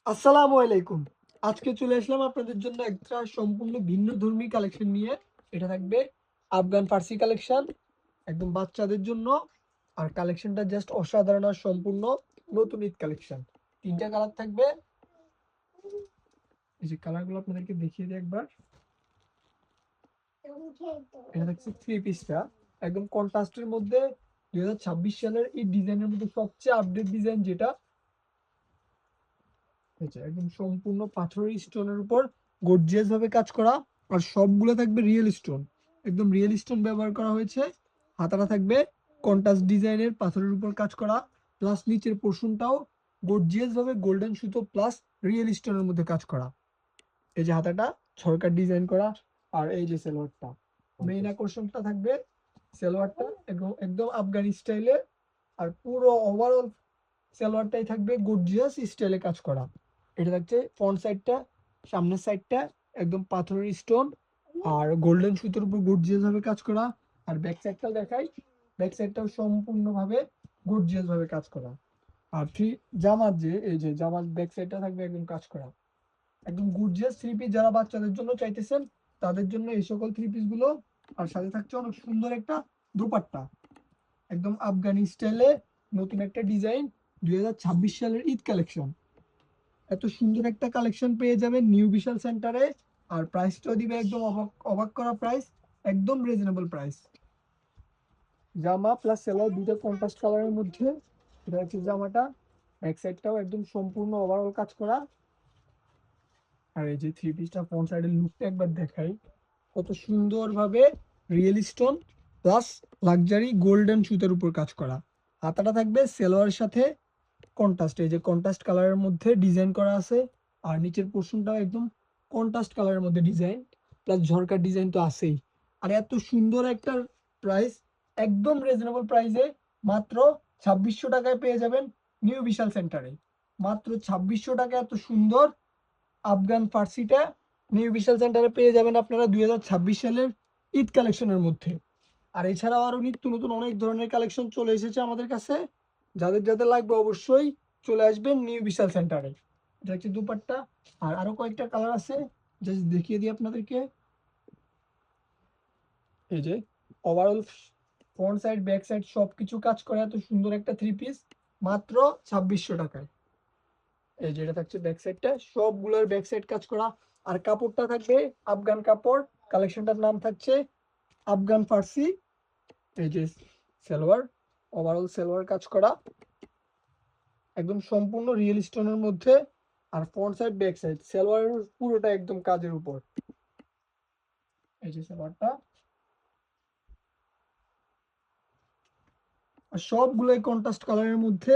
আসসালামু আলাইকুম। আজকে চলে আসলাম আপনাদের জন্য একটা সম্পূর্ণ ভিন্নধর্মী কালেকশন নিয়ে। এটা থাকবে আফগান ফার্সি কালেকশন, একদম বাচ্চাদের জন্য। আর কালেকশনটা জাস্ট অসাধারণ আর সম্পূর্ণ নতুন ঈদ কালেকশন। ৩ টা কালার থাকবে। এই যে কালারগুলো আপনাদেরকে দেখিয়ে দিই একবার। এটা থাকছে 3 পিসটা। একদম কন্ট্রাস্টের মধ্যে ২০২৬ সালের এই ডিজাইনের মধ্যে সবচেয়ে আপডেট ডিজাইন যেটা। আচ্ছা, একদম সম্পূর্ণ পাথরের স্টোনের উপর গর্জিয়াস ভাবে কাজ করা। আর সবগুলো থাকবে রিয়েল স্টোন, একদম রিয়েল স্টোন ব্যবহার করা হয়েছে। হাতাটা থাকবে কন্ট্রাস্ট ডিজাইনের পাথরের উপর কাজ করা, প্লাস নিচের পোর্শনটাও গর্জিয়াস ভাবে গোল্ডেন সুতো প্লাস রিয়েল স্টোনের মধ্যে কাজ করা। এই যে হাতাটা ছড়কার ডিজাইন করা। আর এই যে সালোয়ারটা, মেইন আকর্ষণটা থাকবে সালোয়ারটা একদম একদম আফগানি স্টাইলে। আর পুরো ওভারঅল সালোয়ারটাই থাকবে গর্জিয়াস স্টাইলে কাজ করা। এটা থাকছে ফ্রন্ট সাইডটা, সামনের সাইডটা একদম পাথরের স্টোন আর গোল্ডেন সুতোর উপর গর্জিয়াস ভাবে কাজ করা। আর ব্যাক সাইডটাও দেখাই, ব্যাক সাইডটাও সম্পূর্ণভাবে গর্জিয়াস ভাবে কাজ করা। আর জামার যে এই যে জামার ব্যাক সাইডটা থাকবে একদম কাজ করা, একদম গর্জিয়াস থ্রি পিস। যারা বাচ্চাদের জন্য চাইতেছেন তাদের জন্য এই সকল থ্রি পিস গুলো। আর সাথে থাকছে অনেক সুন্দর একটা দোপাট্টা, একদম আফগানি স্টাইলে নতুন একটা ডিজাইন। ২০২৬ সালের ঈদ কালেকশন। এত সুন্দর একটা কালেকশন পেয়ে যাবেন নিউ বিশাল সেন্টারে। আর প্রাইসটাও দিবে একদম অবাক অবাক করা প্রাইস, একদম রিজনেবল প্রাইস। জামা প্লাস সেলোয়ার দুটো কন্ট্রাস্ট কালারের মধ্যে। এটা হচ্ছে জামাটা, ব্যাক সাইডটাও একদম সম্পূর্ণ ওভারঅল কাজ করা। আর এই যে থ্রি পিসটা ফ্রন্ট সাইডের লুকটা একবার দেখাই, কত সুন্দরভাবে real stone plus luxury golden সুতার উপর কাজ করা। হাতাটা থাকবে সেলোয়ারের সাথে কন্ট্রাস্ট, এই যে কন্ট্রাস্ট কালারের মধ্যে ডিজাইন করা আছে। আর নিচের পোর্শনটাও একদম কন্ট্রাস্ট কালারের মধ্যে ডিজাইন, প্লাস ঝরকার ডিজাইন তো আছেই। আর এত সুন্দর একটা প্রাইস, একদম রিজনেবল প্রাইসে মাত্র ২৬০০ টাকায় পেয়ে যাবেন নিউ বিশাল সেন্টারে। মাত্র ২৬০০ টাকা এত সুন্দর আফগান ফার্সিটা নিউ বিশাল সেন্টারে পেয়ে যাবেন আপনারা ২০২৬ সালের ঈদ কালেকশনের মধ্যে। আর এছাড়াও আরো নিত্য নতুন অনেক ধরনের কালেকশন চলে এসেছে আমাদের কাছে। যাদের যাদের লাগবে অবশ্যই চলে আসবেন নিউ বিশাল সেন্টারে। এটা হচ্ছে দুপাট্টা। আর আরো কয়েকটা কালার আছে, জাস্ট দেখিয়ে দিই আপনাদেরকে। এই যে overall front side back side সবকিছু কাজ করে এত সুন্দর একটা থ্রি পিস মাত্র ২৬০০ টাকায়। এই যে এটা থাকছে ব্যাক সাইডটা, সবগুলোর ব্যাক সাইড কাজ করা। আর কাপড়টা থাকবে আফগান কাপড়। কালেকশনটার নাম থাকছে আফগান ফার্সি। এই যে সালোয়ার, ওভারঅল সালোয়ার কাজ করা একদম সম্পূর্ণ রিয়েল স্টোনের মধ্যে। আর front side back side salwar পুরোটা একদম কাজের উপর। এই যে সালোয়ারটা, আর সবগুলোই কন্ট্রাস্ট কালারের মধ্যে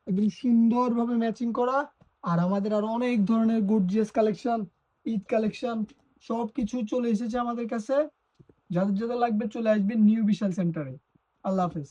একদম সুন্দরভাবে ম্যাচিং করা। আর আমাদের আরো অনেক ধরনের গর্জিয়াস কালেকশন, ঈদ কালেকশন সবকিছু চলে এসেছে আমাদের কাছে। যাদের যাদের লাগবে চলে আসবেন নিউ বিশাল সেন্টারে। আল্লাহ হাফেজ।